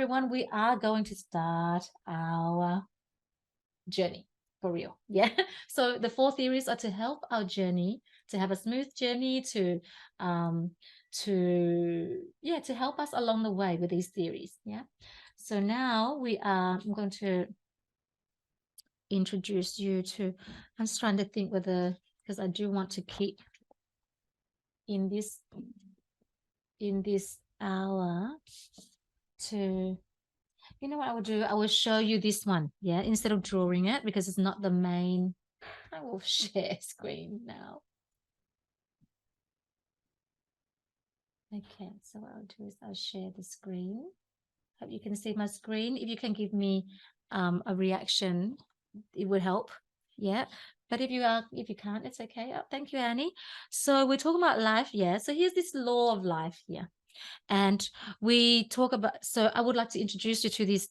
everyone, we are going to start our journey for real. Yeah. So the 4 theories are to help our journey, to have a smooth journey, to help us along the way with these theories. Yeah. So now I'm going to introduce you to, I'm just trying to think whether, because I do want to keep in this hour to, you know what I will do? I will show you this one, yeah, instead of drawing it, because it's not the main. I will share screen now. Okay, so what I'll do is I'll share the screen. Hope you can see my screen. If you can give me a reaction, it would help. Yeah. But if you can't, it's okay. Oh, thank you, Annie. So we're talking about life, yeah. So here's this law of life here. And we talk about, so I would like to introduce you to this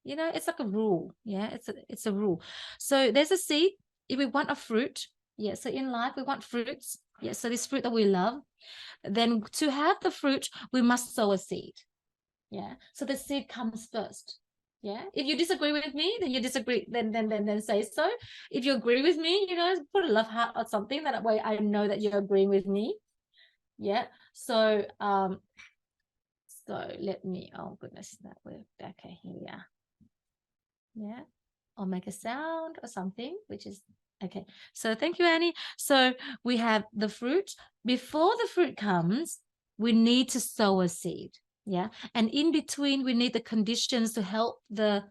you know, it's like a rule. Yeah, it's a rule. So there's a seed. If we want a fruit, yeah, so in life we want fruits. Yeah, so this fruit that we love, then to have the fruit, we must sow a seed. Yeah, so the seed comes first. Yeah, if you disagree with me, then you disagree, then say so. If you agree with me, you know, put a love heart or something, that way I know that you're agreeing with me. Yeah, so let me, oh goodness, that worked. Okay, here we are. Yeah, or make a sound or something, which is okay. So thank you, Annie. So we have the fruit. Before the fruit comes, we need to sow a seed. Yeah, and in between, we need the conditions to help the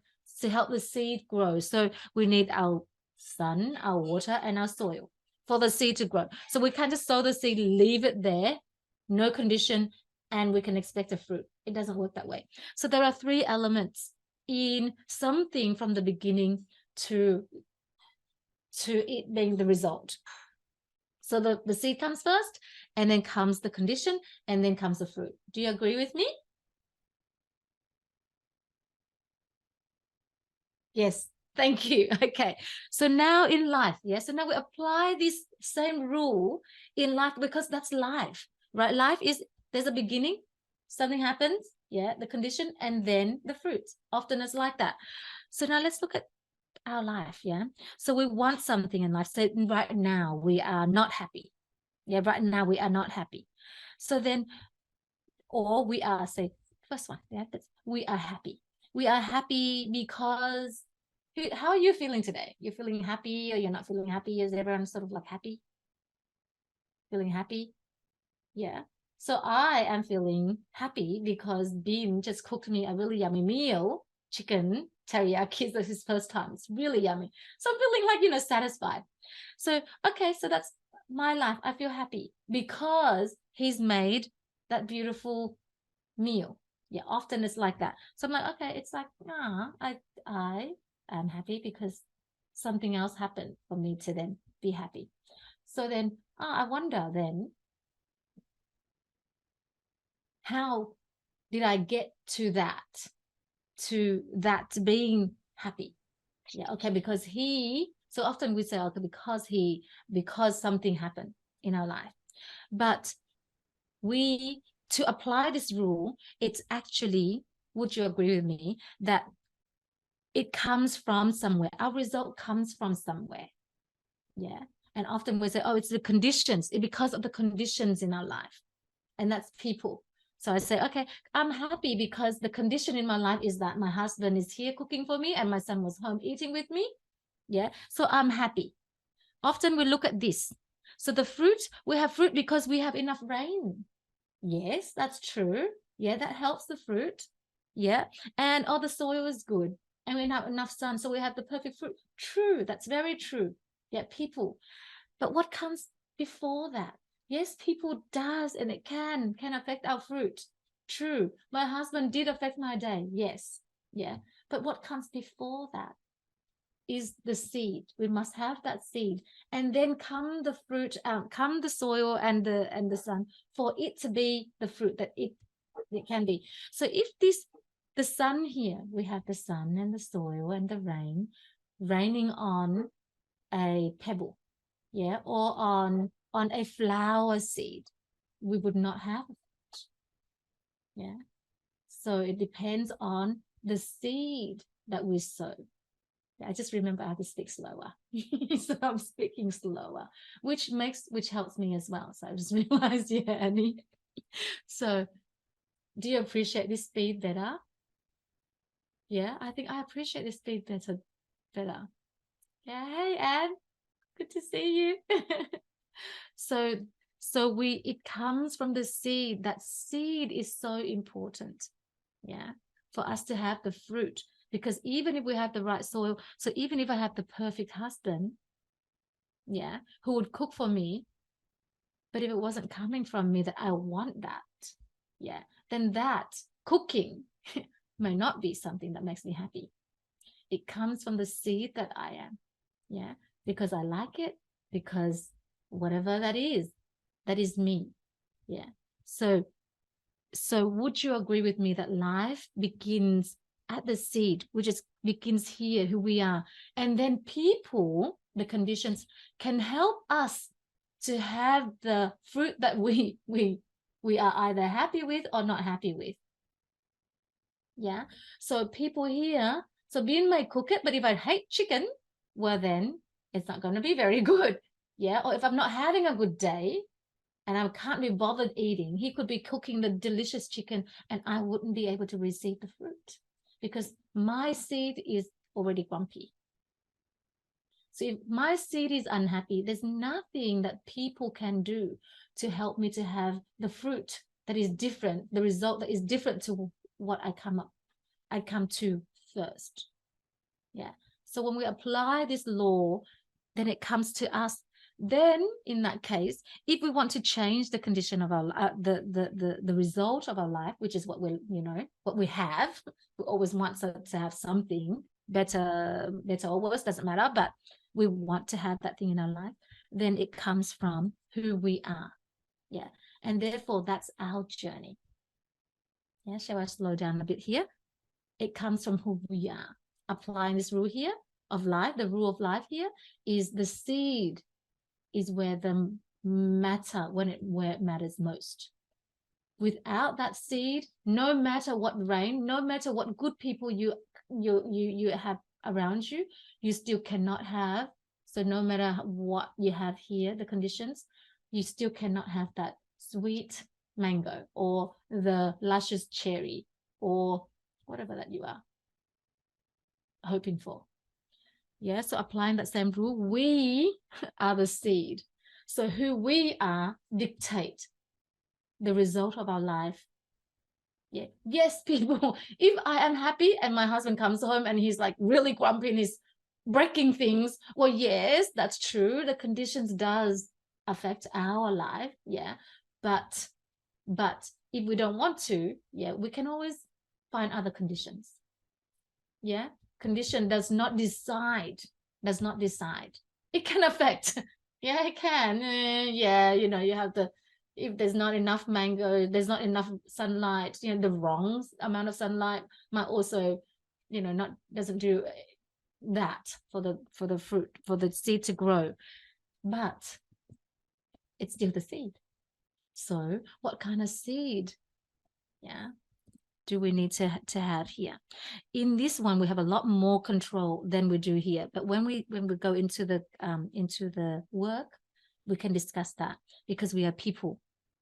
seed grow. So we need our sun, our water, and our soil for the seed to grow. So we can't just sow the seed, leave it there, no condition, and we can expect a fruit. It doesn't work that way. So there are 3 elements in something from the beginning to it being the result. So the seed comes first, and then comes the condition, and then comes the fruit. Do you agree with me? Yes, thank you. Okay, so now in life, yes, so now we apply this same rule in life, because that's life, right? Life is, there's a beginning, something happens, yeah, the condition, and then the fruit. Often it's like that. So now let's look at our life. Yeah, so we want something in life. So right now we are not happy. Yeah, right now we are not happy. So then, or we are, say, first one, yeah, we are happy. We are happy because, how are you feeling today? You're feeling happy, or you're not feeling happy? Is everyone sort of like happy, feeling happy? Yeah, so I am feeling happy because Beam just cooked me a really yummy meal, chicken teriyaki. This is his first time. It's really yummy. So I'm feeling like, you know, satisfied. So, okay, so that's my life. I feel happy because he's made that beautiful meal. Yeah, often it's like that. So I'm like, okay, it's like, I am happy because something else happened for me to then be happy. So then, I wonder then, how did I get to that being happy? Yeah, okay, because so often we say, okay, because something happened in our life. But to apply this rule, it's actually, would you agree with me, that it comes from somewhere? Our result comes from somewhere. Yeah. And often we say, oh, it's the conditions, because of the conditions in our life. And that's people. So I say, okay, I'm happy because the condition in my life is that my husband is here cooking for me and my son was home eating with me. Yeah, so I'm happy. Often we look at this. So the fruit, we have fruit because we have enough rain. Yes, that's true. Yeah, that helps the fruit. Yeah, and the soil is good and we have enough sun, so we have the perfect fruit. True, that's very true. Yeah, people. But what comes before that? Yes, people does, and it can affect our fruit. True. My husband did affect my day. Yes. Yeah. But what comes before that is the seed. We must have that seed, and then come the fruit, come the soil and the sun, for it to be the fruit that it can be. So if the sun here, we have the sun and the soil and the rain raining on a pebble, yeah, or on a flower seed, we would not have it. Yeah. So it depends on the seed that we sow. I just remember I have to speak slower. So I'm speaking slower, which helps me as well. So I just realized, yeah, Annie. So do you appreciate this speed better? Yeah, I think I appreciate this speed better. Yeah, hey Anne, good to see you. So it comes from the seed. That seed is so important. Yeah, for us to have the fruit, because even if we have the right soil, so even if I have the perfect husband, yeah, who would cook for me, but if it wasn't coming from me that I want that, yeah, then that cooking may not be something that makes me happy. It comes from the seed that I am, yeah, because I like it, because whatever that is me, yeah. So would you agree with me that life begins at the seed, which is begins here, who we are, and then people, the conditions, can help us to have the fruit that we are either happy with or not happy with. Yeah. So people here, so Bean may cook it, but if I hate chicken, well then it's not going to be very good. Yeah. Or if I'm not having a good day and I can't be bothered eating, he could be cooking the delicious chicken and I wouldn't be able to receive the fruit because my seed is already grumpy. So if my seed is unhappy, there's nothing that people can do to help me to have the fruit that is different, the result that is different to what I come to first. Yeah. So when we apply this law, then it comes to us. Then in that case, if we want to change the condition of our the result of our life, which is what what we have, we always want to have something better or worse, doesn't matter, but we want to have that thing in our life, then it comes from who we are. Yeah. And therefore that's our journey. Yeah. Shall I slow down a bit here? It comes from who we are. Applying this rule here of life, the rule of life here is the seed is where the matter, where it matters most. Without that seed, no matter what rain, no matter what good people you have around you, you still cannot have. So no matter what you have here, the conditions, you still cannot have that sweet mango or the luscious cherry or whatever that you are hoping for. Yeah, so applying that same rule, we are the seed. So who we are dictate the result of our life. Yeah. Yes, people, if I am happy and my husband comes home and he's like really grumpy and he's breaking things, well, yes, that's true. The conditions does affect our life. Yeah. But if we don't want to, yeah, we can always find other conditions. Yeah. Condition does not decide. It can affect. Yeah, it can. Yeah, you have if there's not enough mango, there's not enough sunlight, the wrong amount of sunlight might also, not doesn't do that for the fruit, for the seed to grow. But it's still the seed. So what kind of seed, yeah, do we need to have here? In this one, we have a lot more control than we do here. But when we go into the work, we can discuss that because we are people.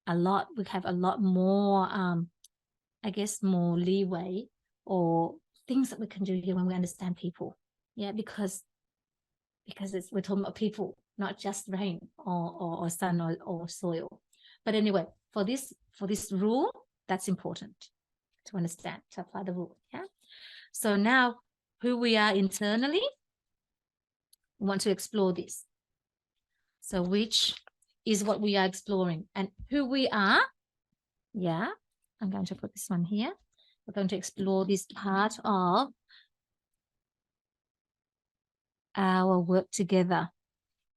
We have a lot more, I guess, more leeway or things that we can do here when we understand people. Yeah, because we're talking about people, not just rain or sun or soil. But anyway, for this rule, that's important to understand, to apply the rule. Yeah. So now who we are internally, we want to explore this. So which is what we are exploring, and who we are. Yeah, I'm going to put this one here. We're going to explore this part of our work together.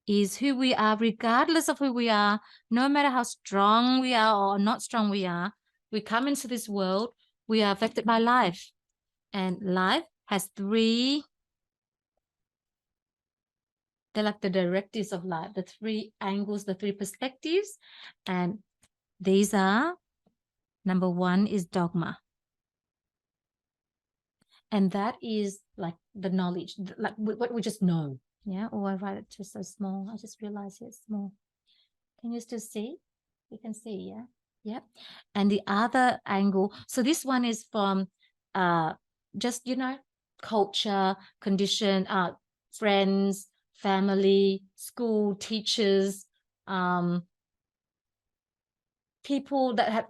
Is who we are, regardless of who we are, no matter how strong we are or not strong we are, we come into this world, we are affected by life. And life has three, they're like the directives of life, the three angles, the three perspectives. And these are, number one is dogma. And that is like the knowledge, like what we just know. Yeah. Oh, I write it just so small. I just realized it's small. Can you still see? You can see, yeah. Yeah. And the other angle, so this one is from just, culture, condition, friends, family, school, teachers, people that have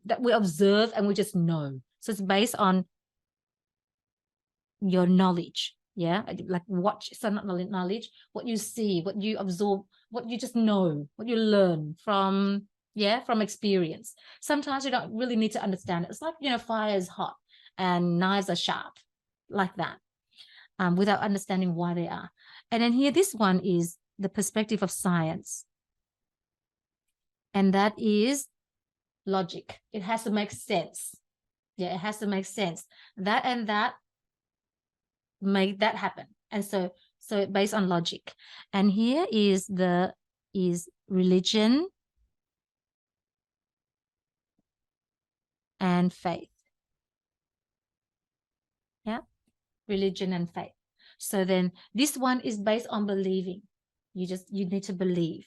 that we observe and we just know. So it's based on your knowledge. Yeah, like watch, so not knowledge, what you see, what you absorb, what you just know, what you learn from, from experience. Sometimes you don't really need to understand it. It's like, fire is hot and knives are sharp, like that, without understanding why they are. And then here, this one is the perspective of science, and that is logic. It has to make sense. Yeah, it has to make sense. That and that make that happen. And so based on logic. And here is religion and faith. Yeah, religion and faith. So then this one is based on believing. You need to believe.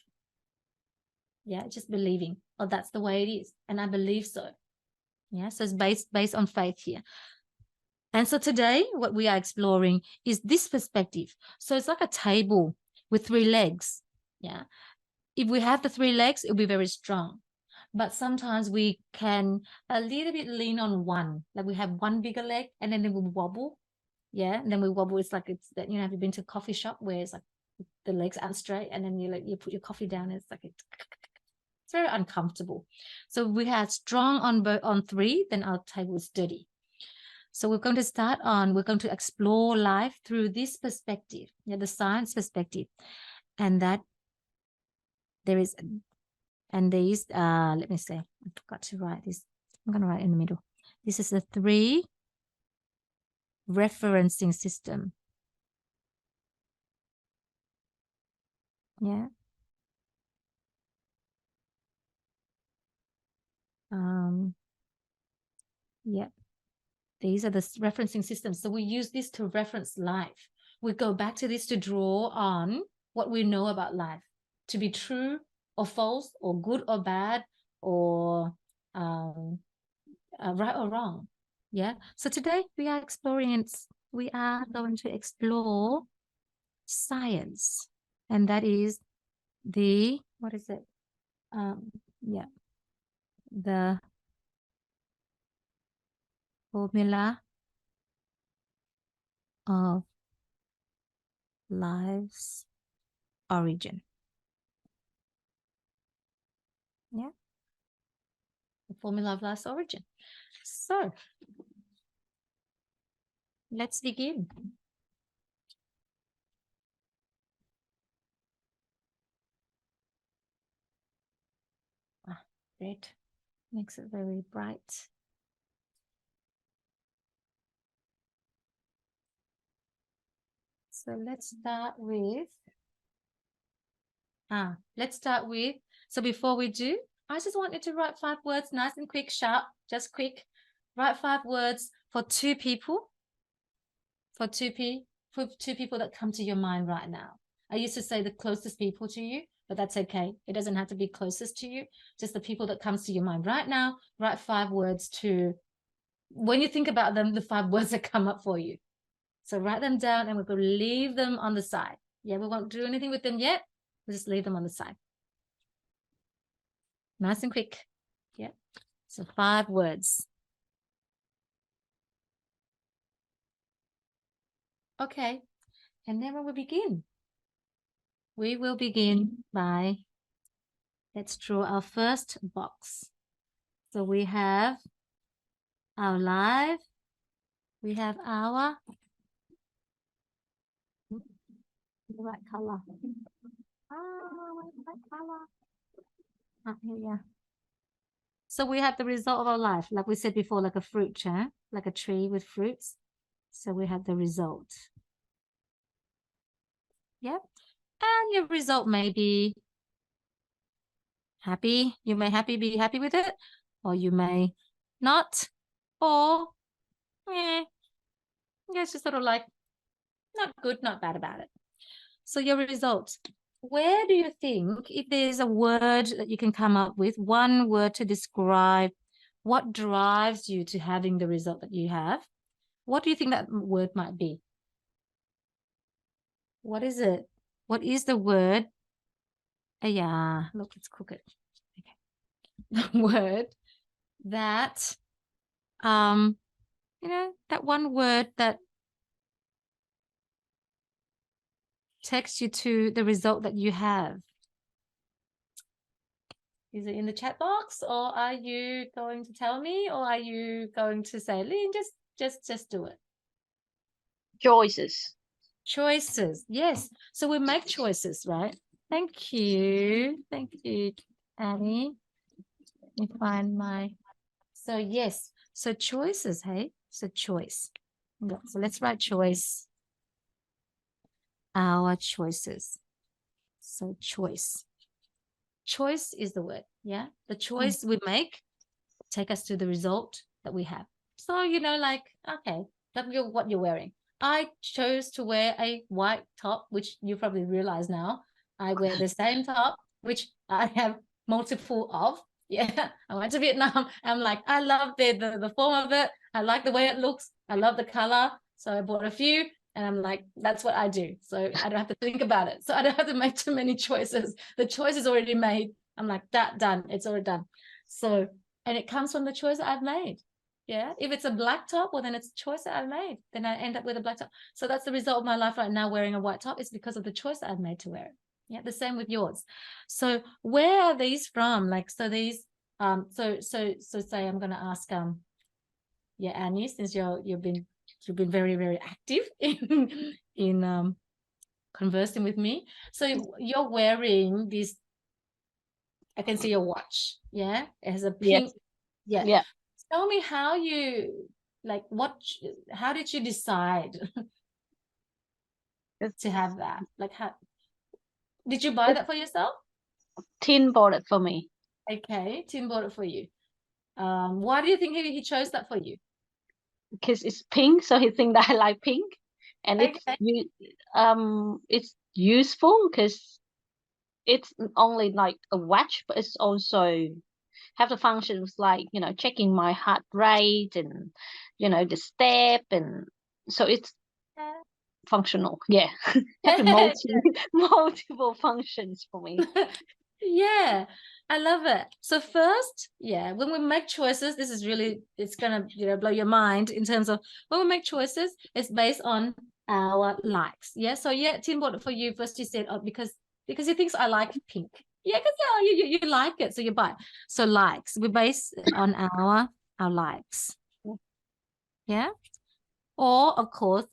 Yeah, just believing. Oh, that's the way it is, and I believe so. Yeah, so it's based on faith here. And so today, what we are exploring is this perspective. So it's like a table with 3 legs. Yeah. If we have the 3 legs, it'll be very strong. But sometimes we can a little bit lean on one. Like we have one bigger leg and then we wobble. Yeah. And then we wobble. It's like it's that, have you been to a coffee shop where it's like the legs aren't straight and then you put your coffee down and it's like it's very uncomfortable. So we have strong on 3, then our table is sturdy. So we're going to explore life through this perspective, the science perspective. And that there is, and these, let me see, I forgot to write this. I'm going to write in the middle. This is the 3 referencing system. Yeah. Yeah. These are the referencing systems. So we use this to reference life. We go back to this to draw on what we know about life to be true or false or good or bad or right or wrong. Yeah. So today we are going to explore science, and that is what is it? Yeah, the formula of life's origin. Yeah, the formula of life's origin. So let's begin. Red makes it very bright. So let's start with, so before we do, I just want you to write 5 words, nice and quick, sharp, just quick. Write 5 words for 2 people, for two people that come to your mind right now. I used to say the closest people to you, but that's okay. It doesn't have to be closest to you, just the people that comes to your mind right now. Write 5 words when you think about them, the 5 words that come up for you. So write them down and we're going to leave them on the side. Yeah, we won't do anything with them yet. We'll just leave them on the side. Nice and quick. Yeah. So 5 words. Okay. And then when we will begin by, let's draw our first box. So we have our life. We have our right color. Right color. Here. So we have the result of our life, like we said before, like a fruit, like a tree with fruits. So we have the result. Yeah. And your result may be happy. You may be happy with it, or you may not, or Yeah, it's just sort of like not good, not bad about it. So your results. Where do you think, if there's a word that you can come up with, one word to describe what drives you to having the result that you have, what do you think that word might be? What is it? What is the word? Yeah, look, let's cook it. Okay. The word that, that one word that takes you to the result that you have. Is it in the chat box, or are you going to tell me, or are you going to say, Lynn, just do it? Choices. Choices. Yes. So we make choices, right? Thank you. Thank you, Annie. Let me find my. So yes. So choices, hey? So choice. Yeah. So let's write choice. Our choices. So choice. Choice is the word. Yeah. The choice we make take us to the result that we have. So, like, okay, that's what you're wearing. I chose to wear a white top, which you probably realize now. I wear the same top, which I have multiple of. Yeah, I went to Vietnam. I'm like, I love the form of it. I like the way it looks. I love the color. So I bought a few, and I'm like, that's what I do. So I don't have to think about it. So I don't have to make too many choices. The choice is already made. I'm like, that done. It's already done. So, and it comes from the choice that I've made. Yeah. If it's a black top, well, then it's a choice that I've made. Then I end up with a black top. So that's the result of my life right now, wearing a white top. It's because of the choice that I've made to wear it. Yeah. The same with yours. So where are these from? Like, so these, so say I'm going to ask, yeah, Annie, since you've been very, very active in conversing with me. So you're wearing this, I can see your watch. Yeah. It has a pink. Yes. Yeah. Yeah. Tell me how you, like, how did you decide to have that? Like, how did you buy that for yourself? Tin bought it for me. Okay, Tim bought it for you. Why do you think he chose that for you? Because it's pink, so he think that I like pink, and Okay. it's useful because it's only like a watch, but it's also have the functions like checking my heart rate and the step, and so it's functional. Yeah, have the multiple functions for me. Yeah, I love it. So first, yeah, when we make choices, this is really, it's gonna, blow your mind in terms of when we make choices, it's based on our likes. Yeah. So yeah, Tim bought it for you. First you said, oh, because he thinks I like pink. Yeah, because you like it, so you buy it. So likes, we base on our likes. Yeah. Or of course,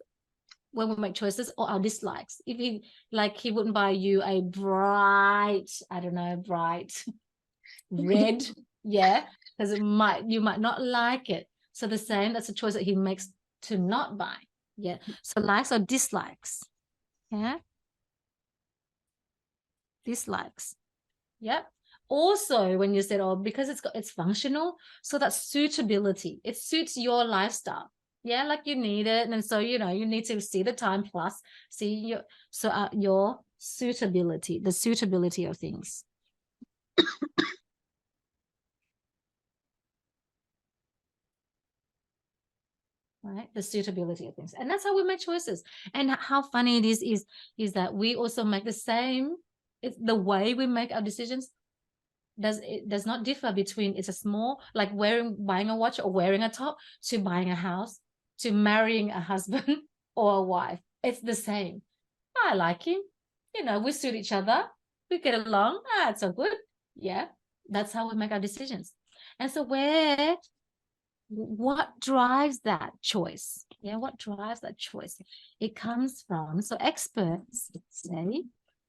when we make choices, or our dislikes. If he wouldn't buy you a bright, I don't know, bright red, yeah, because you might not like it. So the same, that's a choice that he makes to not buy. Yeah. So likes or dislikes. Yeah. Dislikes. Yep. Also, when you said, oh, because it's functional, so that's suitability. It suits your lifestyle. Yeah, like you need it, and so you need to see the time plus see your suitability, the suitability of things. Right, the suitability of things, and that's how we make choices. And how funny it is that we also make the same. It's the way we make our decisions does not differ between it's a small, like buying a watch or wearing a top, to buying a house, to marrying a husband or a wife. It's the same. I like him, we suit each other, we get along, it's so good. Yeah, that's how we make our decisions. And so what drives that choice? Yeah, what drives that choice? It comes from, so experts say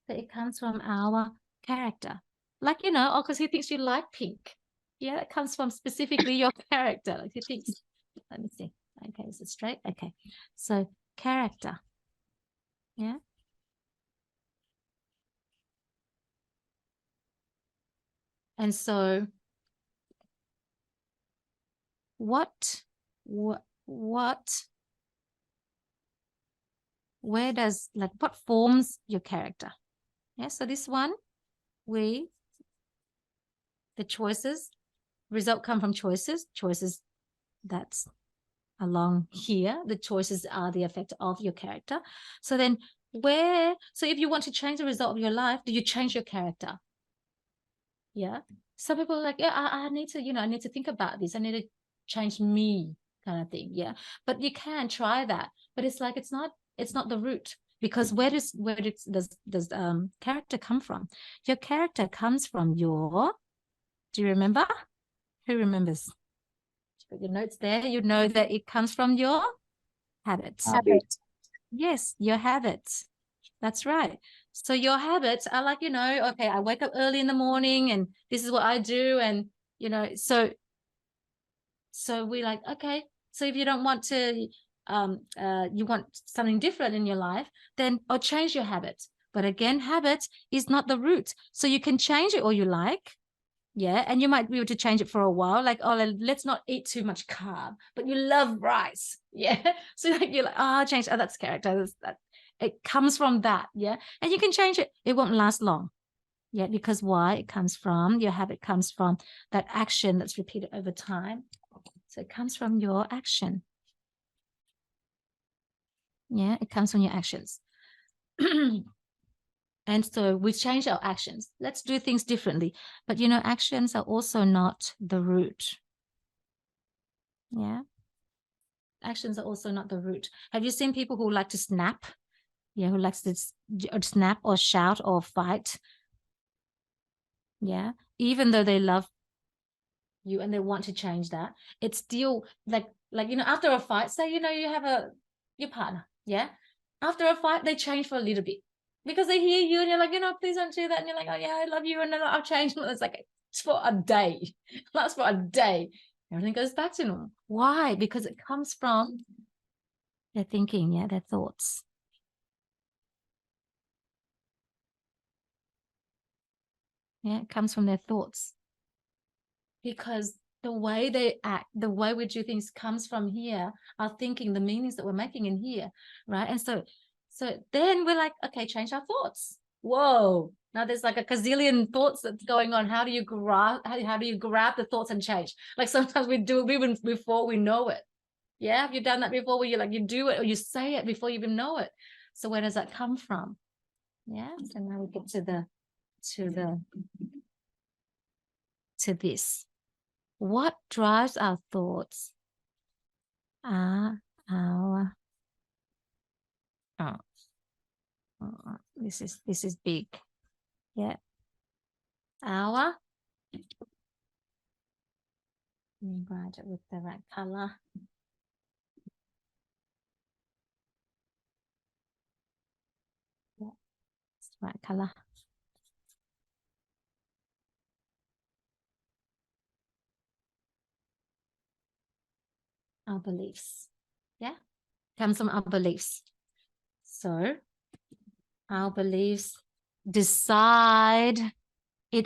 that it comes from our character. Like, oh, because he thinks you like pink. Yeah, it comes from specifically your character. Like he thinks, let me see. Okay, is it straight? Okay. So character. Yeah. And so what where does, like, what forms your character? Yeah, so this one, the choices, result come from choices, that's along here. The choices are the effect of your character. So then so if you want to change the result of your life, do you change your character? Yeah. Some people are like, yeah, I need to, I need to think about this. I need to change me, kind of thing. Yeah. But you can try that. But it's like, it's not the root, because where does character come from? Your character comes from do you remember? Who remembers? Put your notes there. You know that it comes from your habits. Yes, your habits. That's right. So your habits are like, okay, I wake up early in the morning and this is what I do. And, so we like, okay, so if you don't want to, you want something different in your life, then or change your habits. But again, habit is not the root. So you can change it all you like. Yeah. And you might be able to change it for a while. Like, oh, let's not eat too much carb, but you love rice. Yeah. So like, you're like, oh, change. Oh, that's character. It comes from that. Yeah. And you can change it. It won't last long. Yeah. Because why? Your habit comes from that action that's repeated over time. So it comes from your action. Yeah. It comes from your actions. And so we change our actions. Let's do things differently. But, actions are also not the root. Yeah. Actions are also not the root. Have you seen people who like to snap? Yeah, who likes to snap or shout or fight? Yeah, even though they love you and they want to change that, it's still like after a fight, say you have your partner. Yeah, after a fight, they change for a little bit because they hear you and you're like, please don't do that, and you're like, oh yeah, I love you, and then I'll change. It's like it's for a day. That's for a day. Everything goes back to normal. Why? Because it comes from their thinking, yeah, their thoughts. Yeah, it comes from their thoughts. Because the way they act, the way we do things comes from here, our thinking, the meanings that we're making in here, right? And so then we're like, okay, change our thoughts. Whoa. Now there's like a gazillion thoughts that's going on. How do you grab the thoughts and change? Like sometimes we do it even before we know it. Yeah. Have you done that before where you do it or you say it before you even know it? So where does that come from? Yeah. So now we get to this. What drives our thoughts are our this is big. Yeah. Our, let me write it with the right color. Yeah, it's the right color. Our beliefs. Yeah. Comes from our beliefs. So our beliefs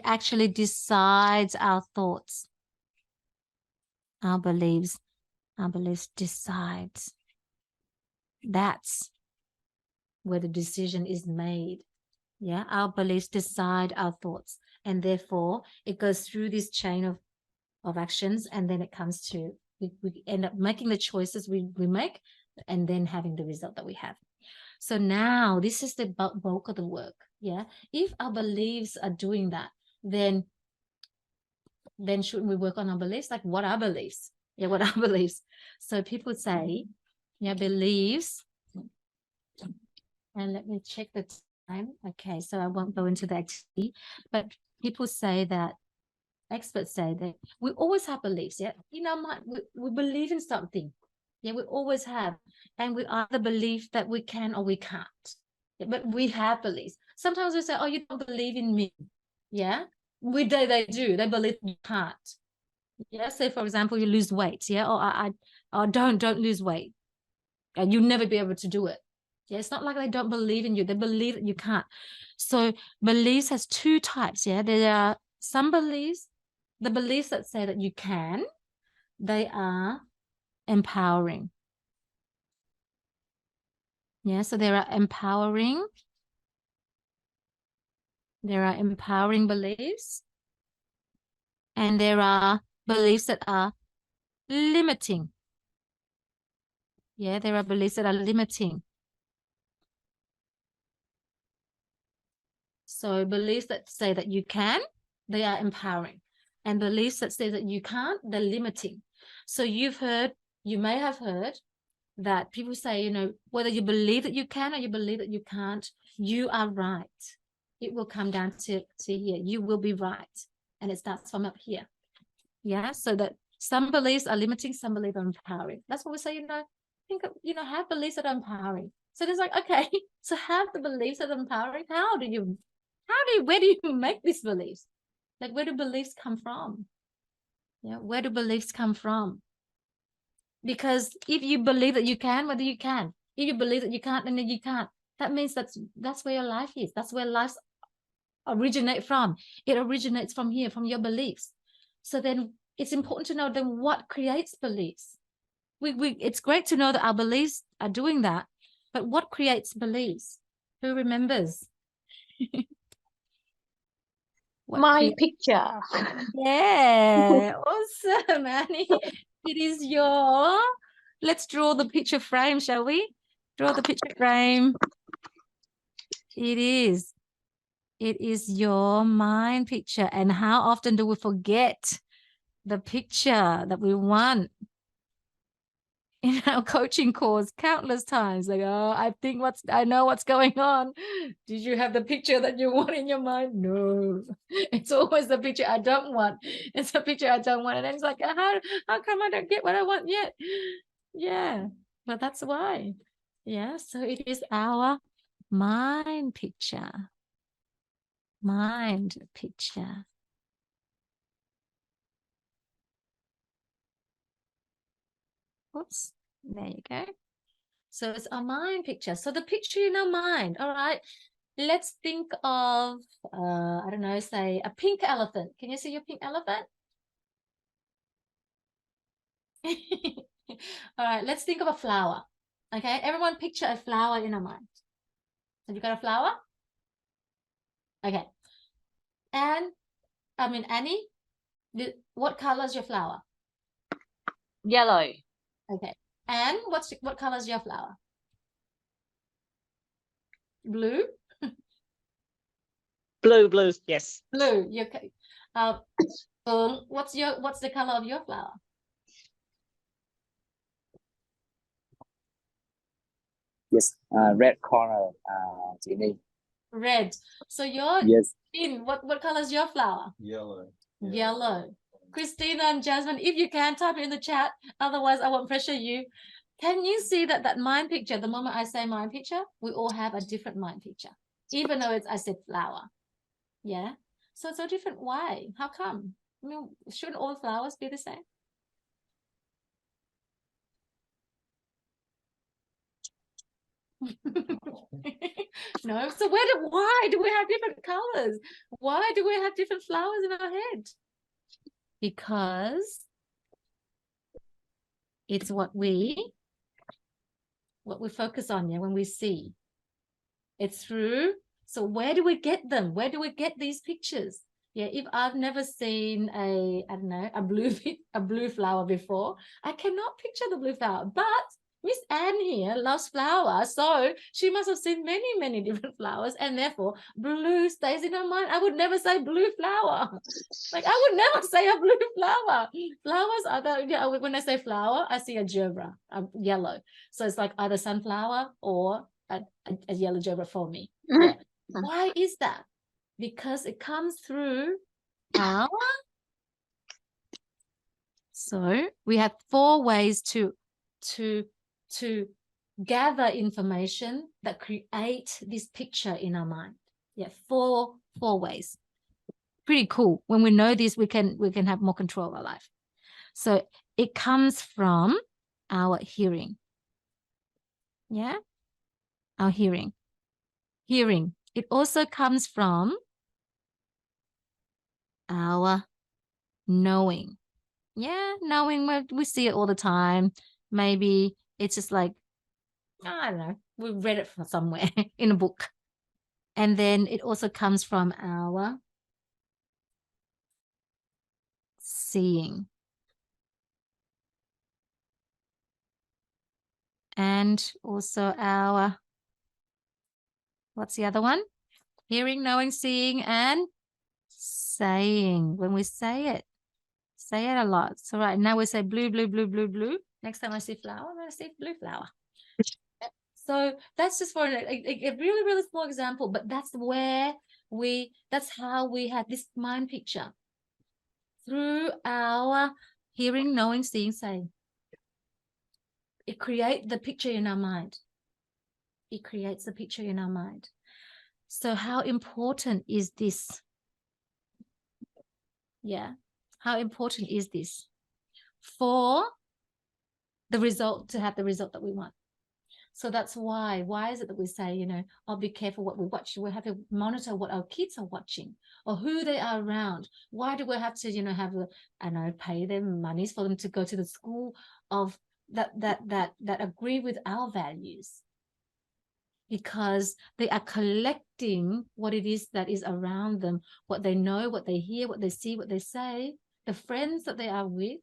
actually decides our thoughts. Our beliefs decides. That's where the decision is made. Yeah, our beliefs decide our thoughts, and therefore it goes through this chain of actions, and then it comes to we end up making the choices we make, and then having the result that we have. So now this is the bulk of the work. Yeah, if our beliefs are doing that, then shouldn't we work on our beliefs? Like, what are beliefs? Yeah, what are beliefs? So people say, yeah, beliefs. And let me check the time. Okay, so I won't go into the activity, but people say that, experts say that we always have beliefs. Yeah, we believe in something. Yeah, we always have, and we either believe that we can or we can't. Yeah, but we have beliefs. Sometimes we say, "Oh, you don't believe in me." Yeah, they do. They believe you can't. Yeah, say for example, you lose weight. Yeah, or don't lose weight, and you'll never be able to do it. Yeah, it's not like they don't believe in you. They believe that you can't. So beliefs has two types. Yeah, there are some beliefs, the beliefs that say that you can, they are empowering. Yeah, so there are empowering beliefs, and there are beliefs that are limiting. Yeah, there are beliefs that are limiting. So beliefs that say that you can, they are empowering. And beliefs that say that you can't, they're limiting. So you may have heard that people say, you know, whether you believe that you can or you believe that you can't, you are right. It will come down to here. You will be right. And it starts from up here. Yeah. So that some beliefs are limiting, some beliefs are empowering. That's what we say, you know, think of, you know, have beliefs that are empowering. So there's like, okay, so have the beliefs that are empowering. Where do you make these beliefs? Like, where do beliefs come from? Yeah. Where do beliefs come from? Because if you believe that you can, whether you can, if you believe that you can't, then you can't. That means that's where your life is. That's where life originate from. It originates from here, from your beliefs. So then it's important to know then what creates beliefs. It's great to know that our beliefs are doing that, but what creates beliefs? Who remembers? My picture. Yeah, awesome, Annie. It is your. Let's draw the picture frame, shall we? Draw the picture frame. It is. It is your mind picture. And how often do we forget the picture that we want? In our coaching course, countless times, like, oh, I know what's going on. Did you have the picture that you want in your mind? No, it's always the picture I don't want. It's a picture I don't want. And then it's like, how come I don't get what I want yet? Yeah, but that's why. Yeah, so it is our mind picture. Mind picture. Oops, there you go. So it's our mind picture. So the picture in our mind, all right. Let's think of, I don't know, say a pink elephant. Can you see your pink elephant? All right, let's think of a flower. Okay, everyone picture a flower in our mind. Have you got a flower? Okay. And, Annie, what color is your flower? Yellow. Okay. And what color is your flower? Blue? Blue, yes. Blue. Okay. What's the color of your flower? Yes, red color, Jenny. Red. So your Yes. What color is your flower? Yellow. Yellow. Christina and Jasmine, if you can, type it in the chat. Otherwise, I won't pressure you. Can you see that mind picture? The moment I say mind picture, we all have a different mind picture, even though I said flower. Yeah. So it's a different way. How come? I mean, shouldn't all flowers be the same? No. So why do we have different colors? Why do we have different flowers in our head? Because it's what we focus on, yeah, when we see. It's through. So where do we get them? Where do we get these pictures? Yeah, if I've never seen I don't know, a blue flower before, I cannot picture the blue flower. But Miss Anne here loves flowers, so she must have seen many, many different flowers, and therefore blue stays in her mind. I would never say blue flower. Like, I would never say a blue flower. Flowers are when I say flower, I see a gerbera, a yellow. So it's like either sunflower or a yellow gerbera for me. Yeah. Why is that? Because it comes through our. So we have 4 ways to gather information that create this picture in our mind. Yeah, four ways. Pretty cool. When we know this, we can have more control of our life. So it comes from our hearing. Yeah, our hearing. Hearing. It also comes from our knowing. Yeah, knowing, we see it all the time. Maybe it's just like, I don't know, We read it from somewhere in a book. And then it also comes from our seeing. And also our, what's the other one? Hearing, knowing, seeing, and saying. When we say it a lot. So right now we say blue, blue, blue, blue, blue. Next time I see flower, I'm going to see blue flower. So that's just for a really, really small example, but that's how we had this mind picture through our hearing, knowing, seeing, saying. It creates the picture in our mind. It creates the picture in our mind. So how important is this? Yeah. How important is this for the result, to have the result that we want? So that's why is it that we say, you know, oh, be careful what we watch. We have to monitor what our kids are watching or who they are around. Why do we have to, you know, pay them monies for them to go to the school of that agree with our values? Because they are collecting what it is that is around them, what they know, what they hear, what they see, what they say. The friends that they are with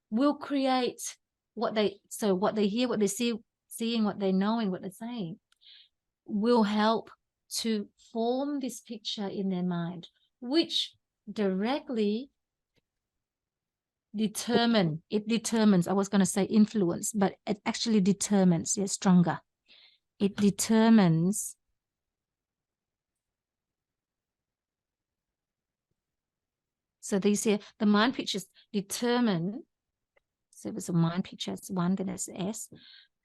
will create what they hear, what they see, seeing, what they're knowing, what they're saying, will help to form this picture in their mind, which directly determines, I was going to say influence, but it actually determines, stronger. It determines so these here, the mind pictures determine, so if it's a mind picture, it's 1, then it's S,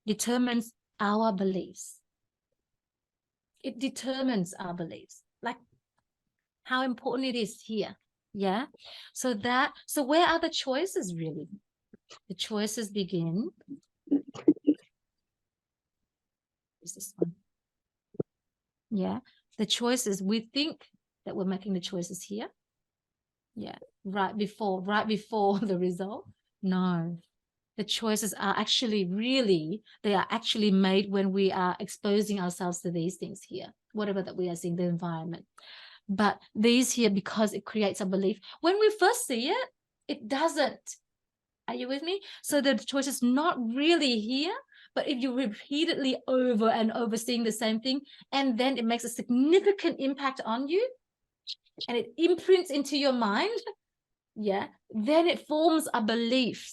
determines our beliefs. It determines our beliefs, like how important it is here. Yeah. So where are the choices really? The choices begin. Is this one? Yeah. The choices, we think that we're making the choices here. Yeah. Right before the result. No. The choices are actually they are actually made when we are exposing ourselves to these things here, whatever that we are seeing, the environment. But these here, because it creates a belief, when we first see it, it doesn't. Are you with me? So the choice is not really here, but if you repeatedly over and over seeing the same thing, and then it makes a significant impact on you, and it imprints into your mind, yeah, then it forms a belief.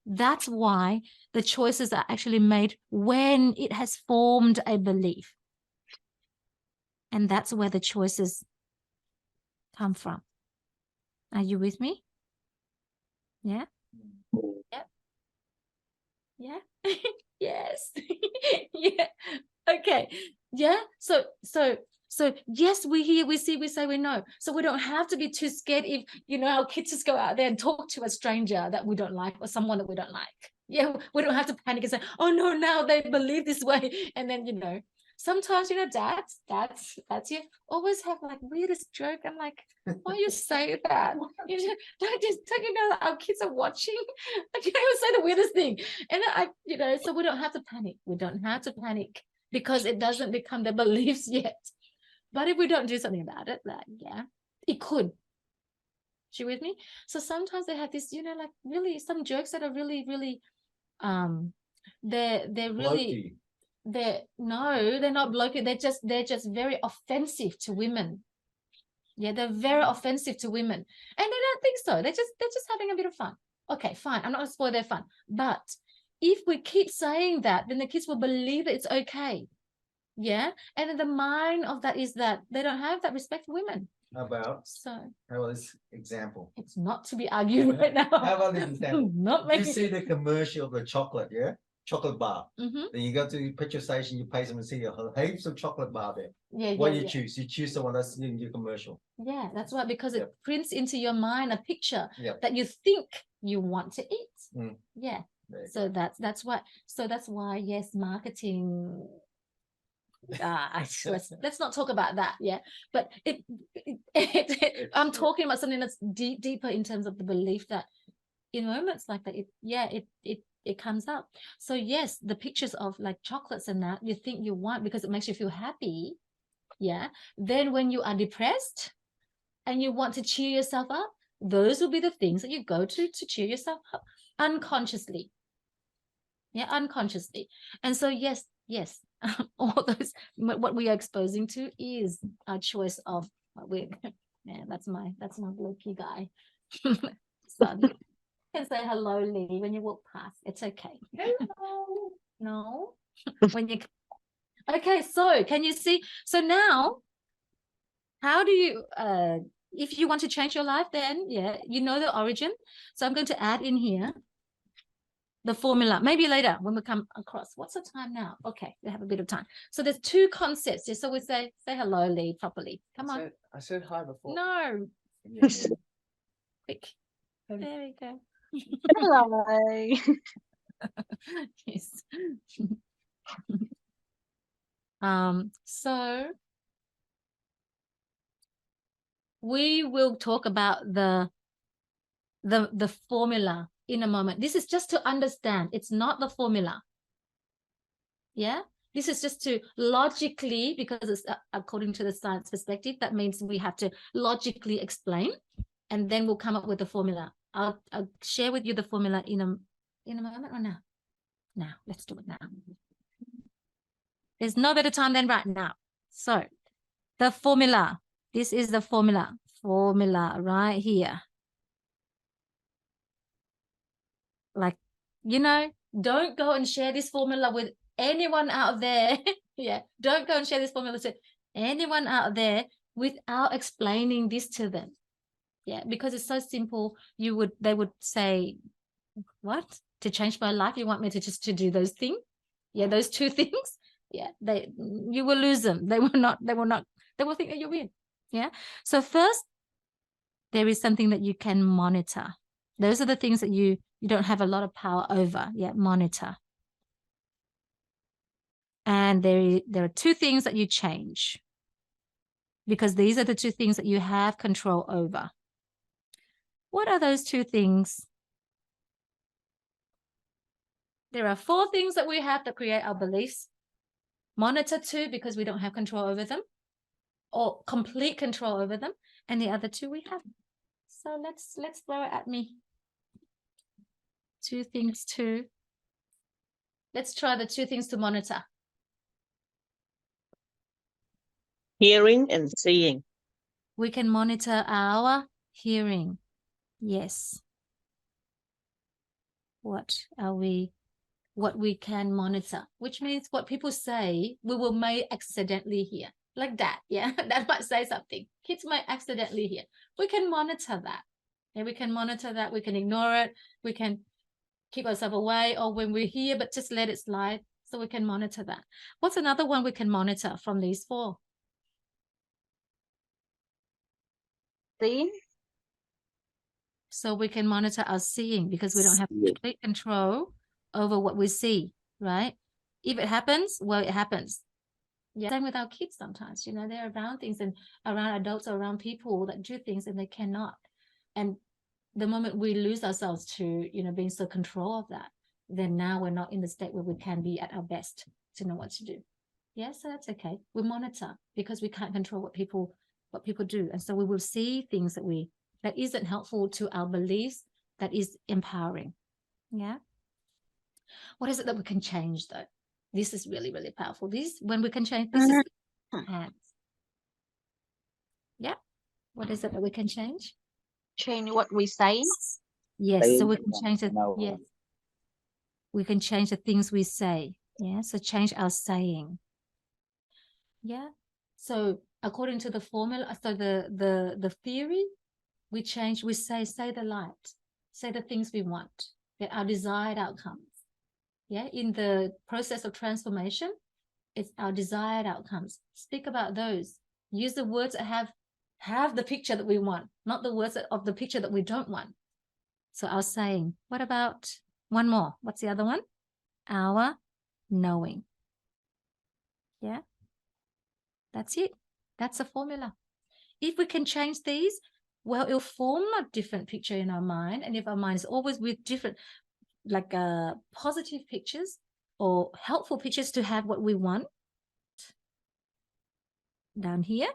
That's why the choices are actually made when it has formed a belief. And that's where the choices come from. Are you with me? Yeah? Yep. Yeah. Yes. Yeah. Okay. Yeah. So yes, we hear, we see, we say, we know. So we don't have to be too scared if, our kids just go out there and talk to a stranger that we don't like or someone that we don't like. Yeah, we don't have to panic and say, oh no, now they believe this way. And then, sometimes, dads you always have like weirdest joke. I'm like, why you say that? Don't you know that our kids are watching? Like, you always say the weirdest thing. And so we don't have to panic. We don't have to panic because it doesn't become their beliefs yet. But if we don't do something about it, like, yeah, it could. She with me? So sometimes they have this, like really some jokes that are really, really, they're really, they're not blokey. They're just very offensive to women. Yeah, they're very offensive to women. And they don't think so. They're just having a bit of fun. Okay, fine. I'm not going to spoil their fun. But if we keep saying that, then the kids will believe that it's okay. Yeah. And in the mind of that is that they don't have that respect for women. How about this example? It's not to be argued right now. How about this example? Not making... You see the commercial of the chocolate, yeah? Chocolate bar. Mm-hmm. Then you go to the petrol station, you pay someone to see heaps of chocolate bar there. Yeah, what do you choose? You choose the one that's in your commercial. Yeah, that's right, because it prints into your mind a picture that you think you want to eat. Mm. Yeah. So that's why, yes, marketing. Let's not talk about that. Yeah, but I'm talking about something that's deeper in terms of the belief that in moments like that, it it comes up. So yes, the pictures of like chocolates and that you think you want because it makes you feel happy. Yeah. Then when you are depressed and you want to cheer yourself up, those will be the things that you go to cheer yourself up unconsciously. Yeah, unconsciously. And so yes, all those what we are exposing to is our choice of what we man, that's my blokey guy. Son. You can say hello, Lee, when you walk past. It's okay. Hello. No. When you okay, so can you see? So now, how do you if you want to change your life, then yeah, you know the origin. So I'm going to add in here the formula, maybe later when we come across. What's the time now? Okay, we have a bit of time. So there's two concepts. So we say hello, Lee, properly. Come on. I said hi before. No. Quick. There we go. Hello. Yes. So we will talk about the formula in a moment. This is just to understand. It's not the formula. Yeah. This is just to logically, because it's according to the science perspective, that means we have to logically explain, and then we'll come up with the formula. I'll share with you the formula in a moment or now. Now, let's do it now. There's no better time than right now. So the formula, this is the formula right here. Like, you know, don't go and share this formula with anyone out there. Yeah, don't go and share this formula to anyone out there without explaining this to them. Yeah, because it's so simple. They would say, what? To change my life, you want me to just to do those things? Yeah, those two things. Yeah, you will lose them. They will think that you're weird. Yeah. So first, there is something that you can monitor. Those are the things that you don't have a lot of power over. Yeah, monitor. And there are two things that you change, because these are the two things that you have control over. What are those two things? There are four things that we have to create our beliefs. Monitor two, because we don't have control over them, or complete control over them. And the other two we have. So let's throw it at me. Two things to. Let's try the two things to monitor. Hearing and seeing. We can monitor our hearing. Yes. What we can monitor, which means what people say we may accidentally hear. Like that, yeah. That might say something. Kids might accidentally hear. We can monitor that. Yeah, we can monitor that. We can ignore it. We can keep ourselves away, or when we hear, but just let it slide. So we can monitor that. What's another one we can monitor from these four? Seeing. So we can monitor our seeing, because we don't have complete control over what we see, right? If it happens, well, it happens. Yeah. Same with our kids sometimes, you know, they're around things and around adults or around people that do things and they cannot. And the moment we lose ourselves to, you know, being so control of that, then now we're not in the state where we can be at our best to know what to do. Yeah, so that's okay. We monitor because we can't control what people do. And so we will see things that isn't helpful to our beliefs, that is empowering. Yeah. What is it that we can change though? This is really, really powerful. When we can change, this is hands. Yeah. What is it that we can change? Change what we say. Yes, so we can change it. Yes. We can change the things we say. Yeah. So change our saying. Yeah. So according to the formula, so the theory, we say the light, say the things we want, get our desired outcomes. Yeah. In the process of transformation, it's our desired outcomes. Speak about those. Use the words that have the picture that we want, not the words of the picture that we don't want. So our saying. What about one more? What's the other one? Our knowing. Yeah. That's it. That's a formula. If we can change these, well, it'll form a different picture in our mind. And if our mind is always with different, like positive pictures or helpful pictures to have what we want down here,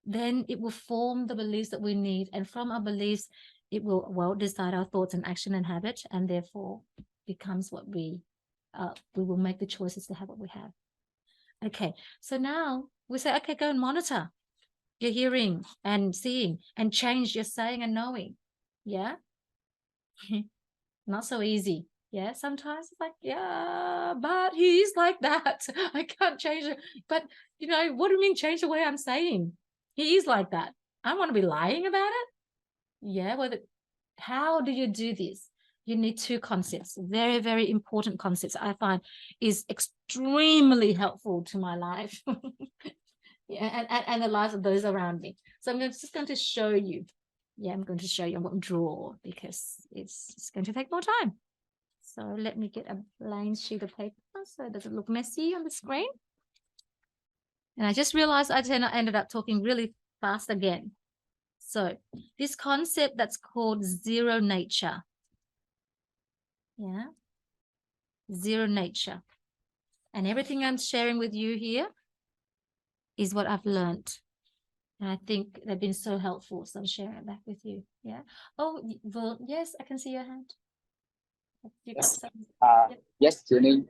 then it will form the beliefs that we need. And from our beliefs, it will decide our thoughts and action and habit, and therefore becomes what we will make the choices to have what we have. Okay, so now we say, okay, go and monitor your hearing and seeing and change your saying and knowing. Yeah. Not so easy. Yeah, sometimes it's like, yeah, but he's like that. I can't change it. But, you know, what do you mean change the way I'm saying? He is like that. I want to be lying about it. Yeah, well, how do you do this? You need two concepts, very, very important concepts I find is extremely helpful to my life. Yeah, and the lives of those around me. So I'm just going to show you. Yeah, I'm going to show you. I won't draw because it's going to take more time. So let me get a blank sheet of paper so it doesn't look messy on the screen. And I just realized I ended up talking really fast again. So this concept that's called zero nature. Yeah, zero nature. And everything I'm sharing with you here is what I've learned. And I think they've been so helpful. So I'm sharing it back with you. Yeah. Oh, well, yes, I can see your hand. Yes. Yeah. Yes, Jenny.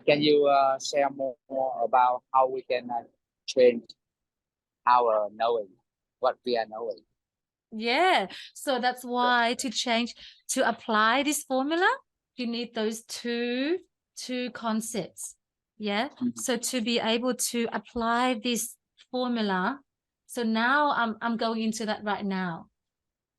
Can you share more about how we can change our knowing, what we are knowing? Yeah, so that's why to apply this formula, you need those two concepts. Yeah. So to be able to apply this formula, so now I'm going into that right now.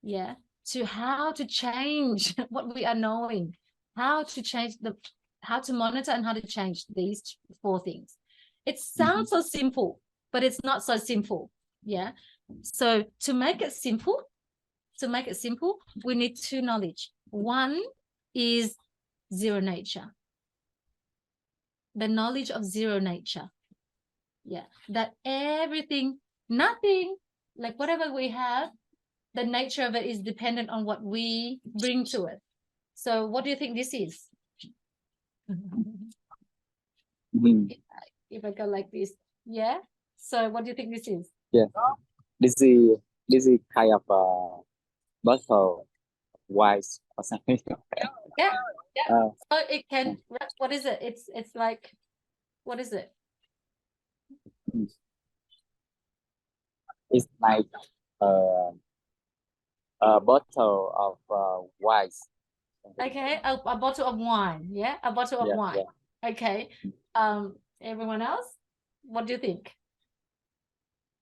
Yeah. To how to change what we are knowing, how to monitor and how to change these four things. It sounds so simple, but it's not so simple. Yeah. So to make it simple, we need two knowledge. One is zero nature. The knowledge of zero nature. Yeah. That everything, nothing, like whatever we have, the nature of it is dependent on what we bring to it. So what do you think this is? If I go like this, yeah. So what do you think this is? Yeah, this is kind of a bottle wise or something. Yeah. Uh, So it can. What is it? It's like, what is it? it's like a bottle of wine. Okay, a bottle of wine. Yeah, a bottle of wine. Yeah. Okay. Everyone else, what do you think?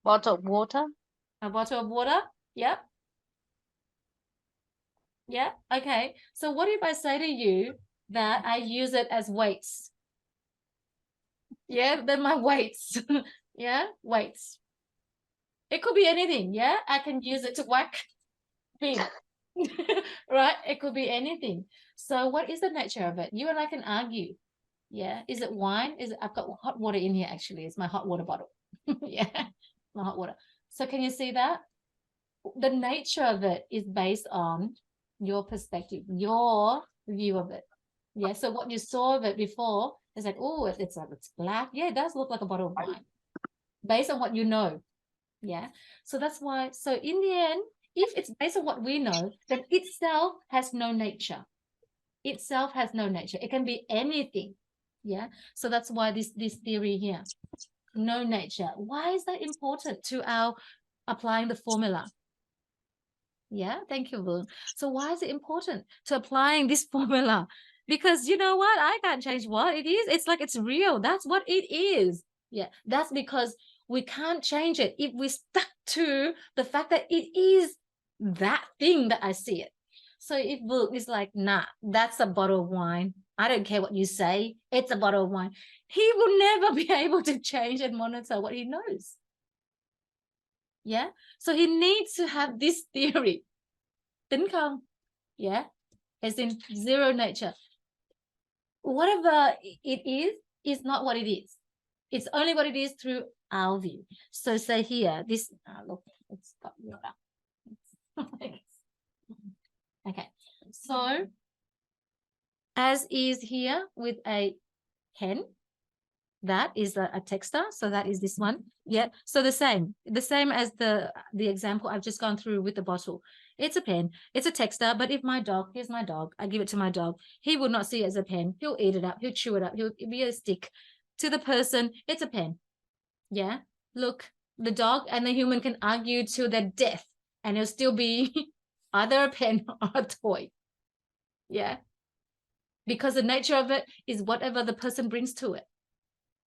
Bottle of water. A bottle of water. Yep. Yeah. Okay. So what if I say to you that I use it as weights? Yeah, then my weights. Yeah, weights. It could be anything. Yeah, I can use it to whack pig. Right? It could be anything. So what is the nature of it? You and I can argue. Yeah. Is it wine? I've got hot water in here actually. It's my hot water bottle. Yeah. My hot water. So can you see that? The nature of it is based on your perspective, your view of it. Yeah. So what you saw of it before is like, oh, it's black. Yeah, it does look like a bottle of wine. Based on what you know. Yeah. So that's why. So in the end, if it's based on what we know, then itself has no nature. Itself has no nature. It can be anything. Yeah. So that's why this theory here, no nature. Why is that important to our applying the formula? Yeah. Thank you, Boon. So why is it important to applying this formula? Because you know what? I can't change what it is. It's like it's real. That's what it is. Yeah. That's because we can't change it if we stuck to the fact that it is that thing that I see it. So if Book is like, nah, that's a bottle of wine. I don't care what you say. It's a bottle of wine. He will never be able to change and monitor what he knows. Yeah. So he needs to have this theory. Tính không? Yeah. As in zero nature. Whatever it is not what it is. It's only what it is through our view. So say here, this, look, it's got water. Okay. So as is here with a pen. That is a texter, so that is this one. Yeah, so the same as the example I've just gone through with the bottle. It's a pen, it's a texter, but if my dog, here's my dog, I give it to my dog, he would not see it as a pen. He'll eat it up, he'll chew it up, he'll be a stick. To the person, it's a pen. Yeah, look, the dog and the human can argue to their death and it'll still be either a pen or a toy. Yeah, because the nature of it is whatever the person brings to it.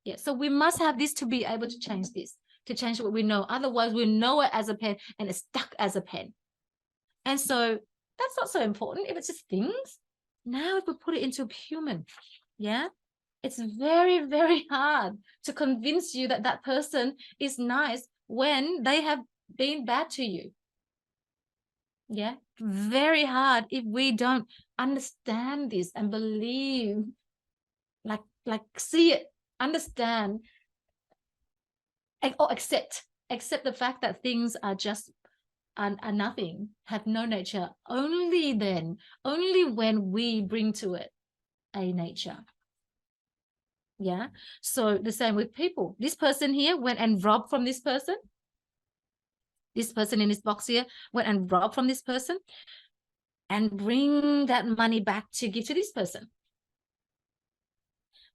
Yeah, so we must have this to be able to change this, to change what we know. Otherwise, we know it as a pen and it's stuck as a pen. And so that's not so important if it's just things. Now, if we put it into human, yeah, it's very, very hard to convince you that that person is nice when they have been bad to you. Yeah, very hard if we don't understand this and believe, like see it, understand, or accept the fact that things are just are nothing, have no nature. Only then, only when we bring to it a nature. Yeah, so the same with people. This person here went and robbed from this person. This person in this box here went and robbed from this person and bring that money back to give to this person.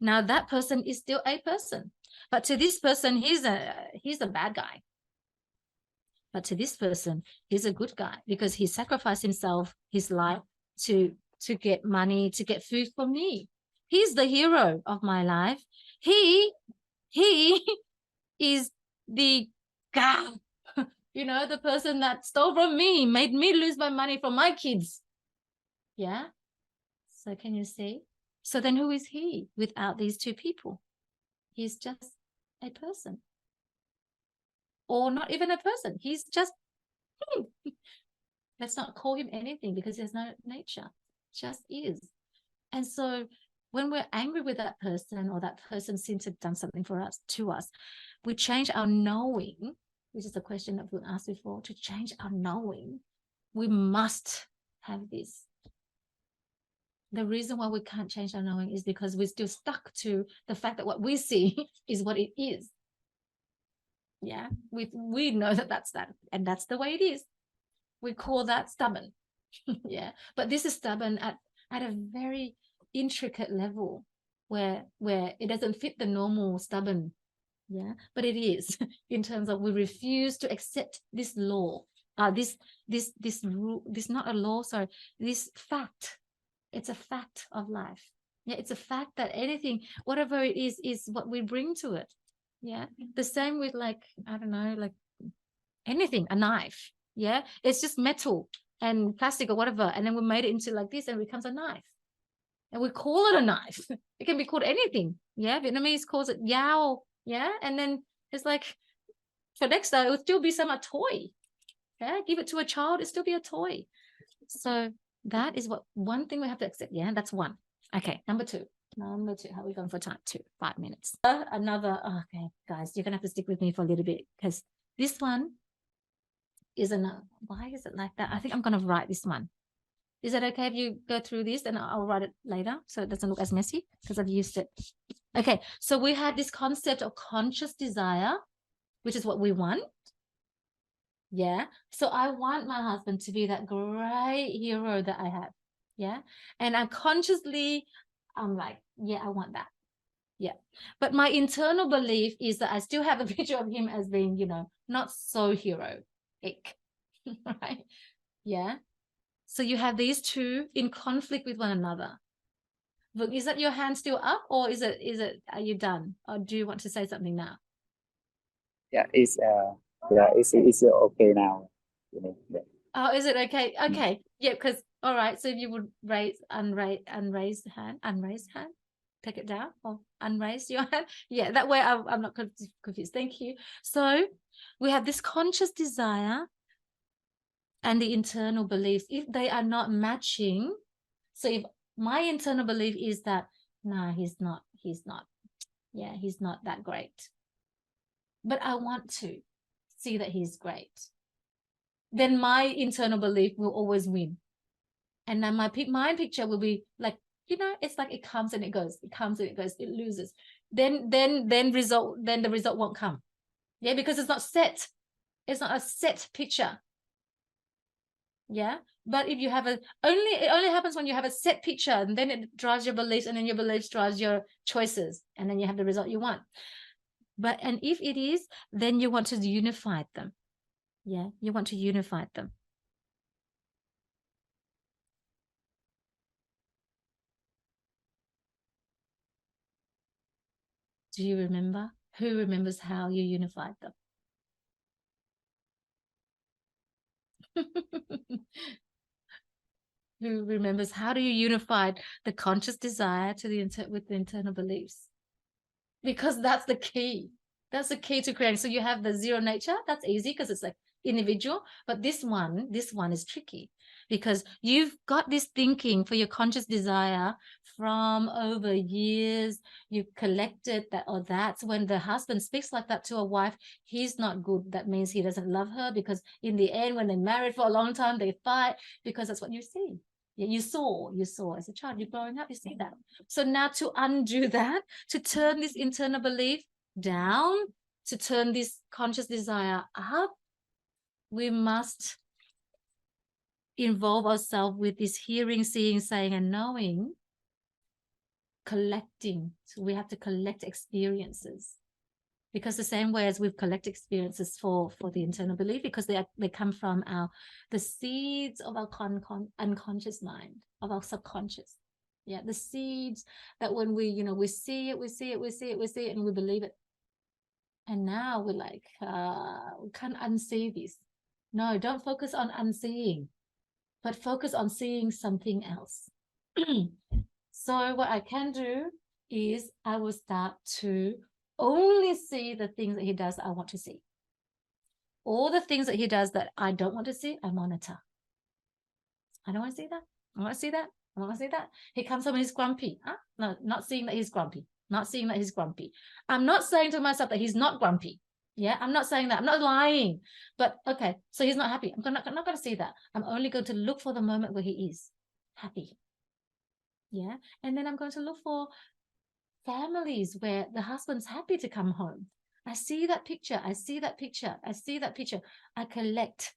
Now that person is still a person, but to this person, he's a bad guy. But to this person, he's a good guy because he sacrificed himself, his life to get money, to get food for me. He's the hero of my life. He is the guy, the person that stole from me, made me lose my money from my kids. Yeah. So can you see? So then who is he without these two people? He's just a person. Or not even a person. He's just him. Let's not call him anything because there's no nature. Just is. And so when we're angry with that person or that person seems to have done something to us, we change our knowing, which is a question that we asked before. To change our knowing, we must have this. The reason why we can't change our knowing is because we're still stuck to the fact that what we see is what it is. Yeah, we know that's that, and that's the way it is. We call that stubborn. Yeah, but this is stubborn at a very intricate level where it doesn't fit the normal stubborn. Yeah, but it is in terms of we refuse to accept this law, this rule, this not a law, sorry, this fact. It's a fact of life. Yeah, it's a fact that anything, whatever it is what we bring to it. Yeah, the same with like, I don't know, like anything, a knife. Yeah, it's just metal and plastic or whatever, and then we made it into like this and it becomes a knife. And we call it a knife. It can be called anything. Yeah, Vietnamese calls it yao. Yeah, and then it's like for next day it would still be a toy. Yeah, give it to a child, it still be a toy. So that is one thing we have to accept. Yeah, that's one. Okay, number two. How are we going for time? 5 minutes. Okay, guys, you're gonna have to stick with me for a little bit because this one is why is it like that? I think I'm gonna write this one. Is it okay if you go through this and I'll write it later so it doesn't look as messy because I've used it. Okay, so we had this concept of conscious desire, which is what we want. Yeah, so I want my husband to be that great hero that I have. Yeah, and I'm like, yeah, I want that. Yeah, but my internal belief is that I still have a picture of him as being, not so heroic. Right? Yeah, so you have these two in conflict with one another. Look, is that your hand still up, or are you done, or do you want to say something now? Yeah, it's okay now. Yeah. Oh, is it okay? Okay, yeah, because all right. So if you would unraised hand, take it down, or unraise your hand. Yeah, that way I'm not confused. Thank you. So we have this conscious desire and the internal beliefs. If they are not matching, so if my internal belief is that, nah, he's not, yeah, he's not that great, but I want to see that he's great, then my internal belief will always win. And then my mind picture will be like you know, it's like it comes and it goes, it comes and it goes, it loses. Then the result won't come. Yeah, because it's not set. It's not a set picture. Yeah. But if you have it only happens when you have a set picture, and then it drives your beliefs, and then your beliefs drives your choices, and then you have the result you want. But and if it is, then you want to unify them. Yeah, you want to unify them. Do you remember? Who remembers how you unified them? Who remembers how do you unify the conscious desire to with the internal beliefs? Because that's the key. That's the key to creating. So you have the zero nature. That's easy because it's like individual. But this one is tricky because you've got this thinking for your conscious desire from over years. You collected that, or that's when the husband speaks like that to a wife, he's not good. That means he doesn't love her, because in the end, when they married for a long time, they fight, because that's what you see. Yeah, you saw as a child, you're growing up, you see that. So now to undo that, to turn this internal belief down, to turn this conscious desire up, we must involve ourselves with this hearing, seeing, saying, and knowing, collecting. So we have to collect experiences, because the same way as we've collected experiences for the internal belief, because they come from the seeds of our unconscious mind, of our subconscious. Yeah, the seeds that when we see it, and we believe it. And now we're like, we can't unsee this. No, don't focus on unseeing, but focus on seeing something else. So what I can do is I will start to only see the things that he does that I want to see. All the things that he does that I don't want to see, I monitor. I don't want to see that. I want to see that. I want to see that. He comes home and he's grumpy. Huh? No, not seeing that he's grumpy. Not seeing that he's grumpy. I'm not saying to myself that he's not grumpy. Yeah, I'm not saying that. I'm not lying. But okay, so he's not happy. I'm not going to see that. I'm only going to look for the moment where he is happy. Yeah, and then I'm going to look for families where the husband's happy to come home. I see that picture. I see that picture. I see that picture. I collect.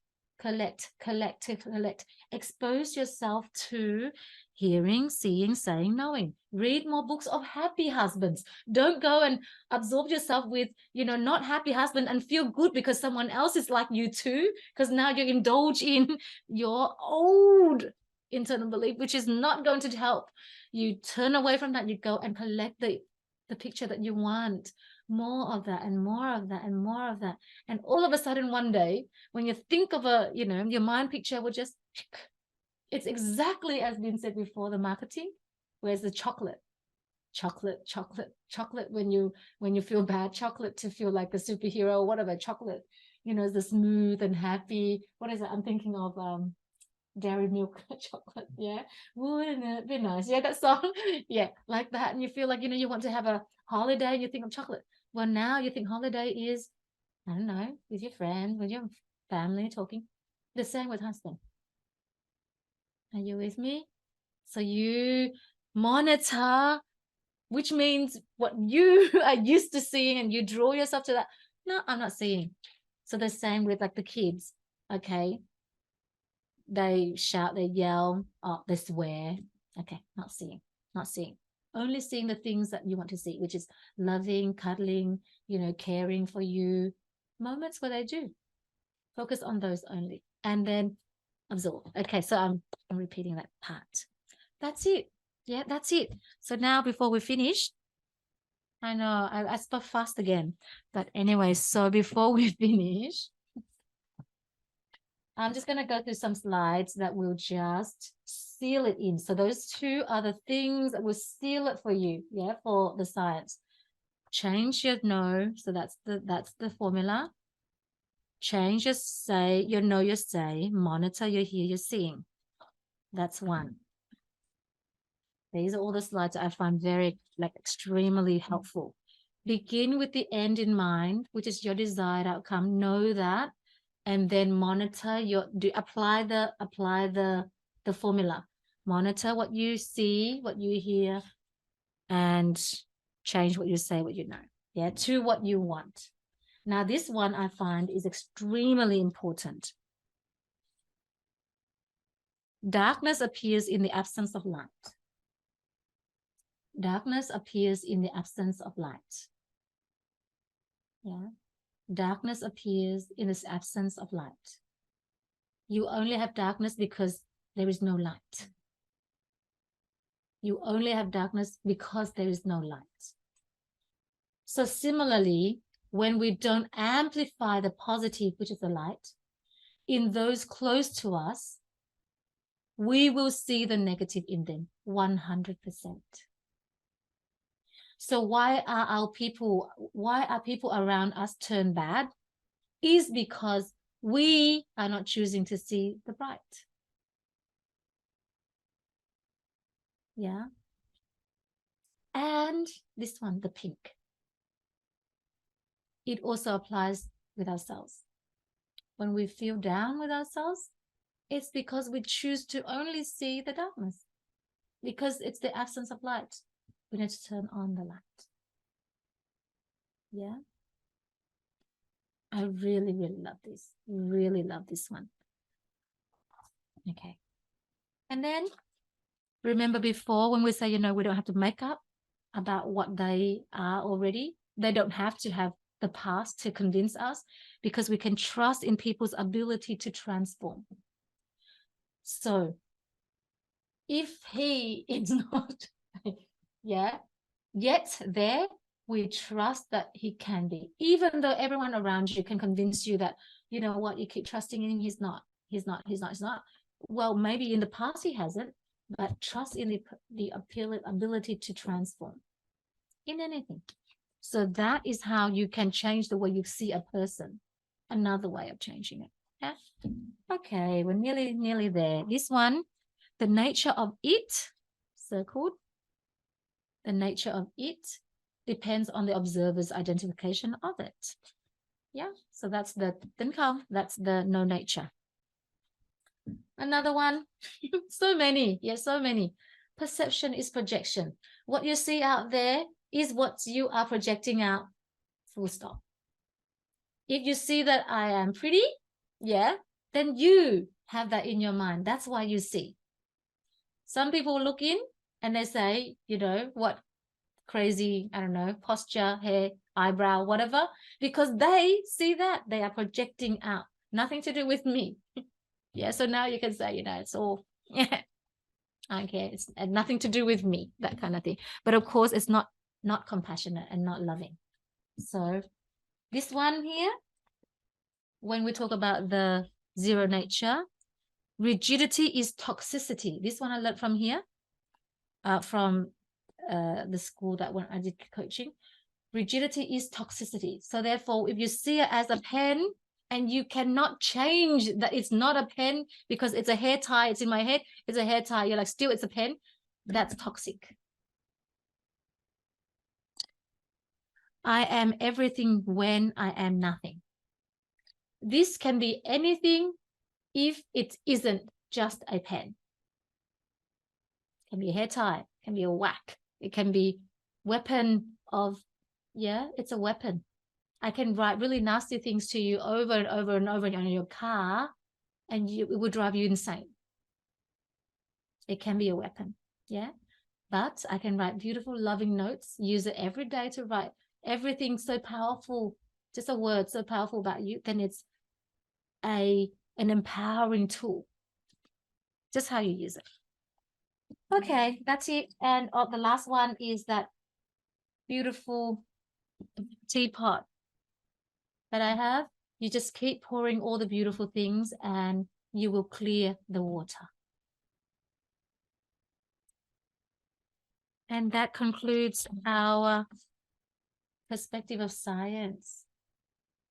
Expose yourself to hearing, seeing, saying, knowing. Read more books of happy husbands. Don't go and absorb yourself with, not happy husband and feel good because someone else is like you too, because now you indulge in your old internal belief, which is not going to help. You turn away from that. You go and collect the picture that you want. More of that and more of that and more of that. And all of a sudden one day, when you think of your mind picture will just, it's exactly as been said before, the marketing. Where's the chocolate when you feel bad, chocolate to feel like a superhero, whatever, chocolate, is the smooth and happy. What is it? I'm thinking of dairy milk chocolate. Yeah, wouldn't it be nice? Yeah, that song. Yeah, like that. And you feel like you want to have a holiday and you think of chocolate. Well, now you think holiday is, I don't know, with your friends, with your family, talking. The same with husband. Are you with me? So you monitor, which means what you are used to seeing, and you draw yourself to that. No, I'm not seeing. So the same with like the kids. Okay, they shout, they yell, they swear. Okay, not seeing. Only seeing the things that you want to see, which is loving, cuddling, caring for you. Moments where they do. Focus on those only. And then absorb. Okay, so I'm repeating that part. That's it. Yeah, that's it. So now before we finish, I know I spoke fast again. But anyway, so before we finish, I'm just going to go through some slides that will just seal it in. So those two are the things that will seal it for you, yeah, for the science. Change your know, so that's the formula. Change your say, your know, your say. Monitor your hear, your seeing. That's one. These are all the slides that I find very, extremely helpful. Begin with the end in mind, which is your desired outcome. Know that. And then monitor apply the formula. Monitor what you see, what you hear, and change what you say, what you know. Yeah, to what you want. Now, this one I find is extremely important. Darkness appears in the absence of light. Darkness appears in the absence of light. Yeah. Darkness appears in this absence of light. You only have darkness because there is no light. You only have darkness because there is no light. So similarly, when we don't amplify the positive, which is the light, in those close to us, we will see the negative in them 100%. So why are people around us turn bad? Is because we are not choosing to see the bright. Yeah. And this one, the pink. It also applies with ourselves. When we feel down with ourselves, it's because we choose to only see the darkness. Because it's the absence of light. We need to turn on the light. Yeah. I really, really love this. Really love this one. Okay. And then remember before when we say, we don't have to make up about what they are already. They don't have to have the past to convince us because we can trust in people's ability to transform. So if he is not, yet there, we trust that he can be, even though everyone around you can convince you that, you know what, you keep trusting in him, he's not. Well, maybe in the past he hasn't, but trust in the ability to transform in anything. So that is how you can change the way you see a person. Another way of changing it. Yeah? Okay, we're nearly there. This one, the nature of it, circled. The nature of it depends on the observer's identification of it. Yeah, so that's the Thinkhong, that's the no nature. Another one, so many, so many. Perception is projection. What you see out there is what you are projecting out, full stop. If you see that I am pretty, then you have that in your mind. That's why you see. Some people look in and they say, what crazy, I don't know, posture, hair, eyebrow, whatever, because they see that they are projecting out. Nothing to do with me. So now you can say, it's all, okay, it's nothing to do with me, that kind of thing. But of course, it's not compassionate and not loving. So this one here, when we talk about the zero nature, rigidity is toxicity. This one I learned from here, from the school that when I did coaching. Rigidity is toxicity. So therefore, if you see it as a pen and you cannot change that it's not a pen because it's a hair tie, it's in my head, it's a hair tie, you're like, still it's a pen, that's toxic. I am everything when I am nothing. This can be anything if it isn't just a pen. It can be a hair tie, it can be a whack, it can be weapon of, it's a weapon. I can write really nasty things to you over and over and over on your car, and it would drive you insane. It can be a weapon, but I can write beautiful, loving notes, use it every day to write everything so powerful, just a word so powerful about you, then it's an empowering tool. Just how you use it. Okay, that's it. And the last one is that beautiful teapot that I have. You just keep pouring all the beautiful things and you will clear the water. And that concludes our perspective of science.